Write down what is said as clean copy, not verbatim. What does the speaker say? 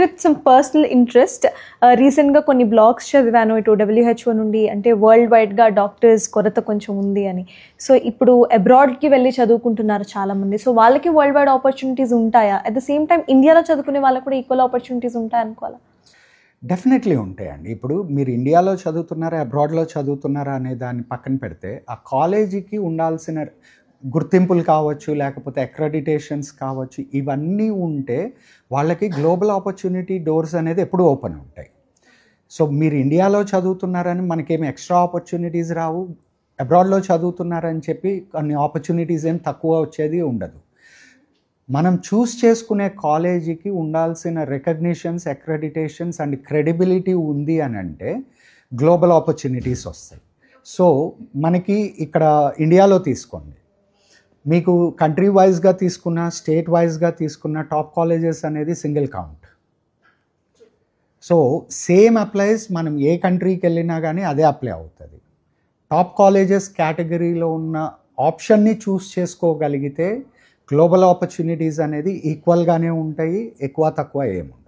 With some personal interest, రీసెంట్గా కొన్ని blogs చదివాను ఇటు WHO నుండి, అంటే వరల్డ్ వైడ్గా డాక్టర్స్ కొరత కొంచెం ఉంది అని. సో ఇప్పుడు అబ్రాడ్కి వెళ్ళి చదువుకుంటున్నారు చాలామంది. సో వాళ్ళకి వరల్డ్ వైడ్ ఆపర్చునిటీస్ ఉంటాయా? అట్ ద సేమ్ టైం ఇండియాలో చదువుకునే వాళ్ళకి కూడా ఈక్వల్ ఆపర్చునిటీస్ ఉంటాయి అనుకోవాలా? డెఫినెట్లీ ఉంటాయండి. ఇప్పుడు మీరు ఇండియాలో చదువుతున్నారా, అబ్రాడ్లో చదువుతున్నారా అనే దాన్ని పక్కన పెడితే, ఆ కాలేజీకి ఉండాల్సిన గుర్తింపులు కావచ్చు, లేకపోతే అక్రెడిటేషన్స్ కావచ్చు, ఇవన్నీ ఉంటే వాళ్ళకి గ్లోబల్ ఆపర్చునిటీ డోర్స్ అనేది ఎప్పుడూ ఓపెన్ ఉంటాయి. సో మీరు ఇండియాలో చదువుతున్నారని మనకేమి ఎక్స్ట్రా ఆపర్చునిటీస్ రావు, అబ్రాడ్లో చదువుతున్నారని చెప్పి కొన్ని ఆపర్చునిటీస్ ఏం తక్కువ వచ్చేది ఉండదు. మనం చూస్ చేసుకునే కాలేజీకి ఉండాల్సిన రికగ్నిషన్స్, అక్రెడిటేషన్స్ అండ్ క్రెడిబిలిటీ ఉంది అని అంటే గ్లోబల్ ఆపర్చునిటీస్ వస్తాయి. సో మనకి ఇక్కడ ఇండియాలో తీసుకోండి, మీకు కంట్రీ వైజ్గా తీసుకున్న, స్టేట్ వైజ్గా తీసుకున్న టాప్ కాలేజెస్ అనేది single count. So same applies మనం ఏ కంట్రీకి వెళ్ళినా కానీ అదే అప్లై అవుతుంది. టాప్ కాలేజెస్ కేటగిరీలో ఉన్న ఆప్షన్ని చూస్ చేసుకోగలిగితే గ్లోబల్ ఆపర్చునిటీస్ అనేది ఈక్వల్గానే ఉంటాయి, ఎక్కువ తక్కువ ఏముండదు.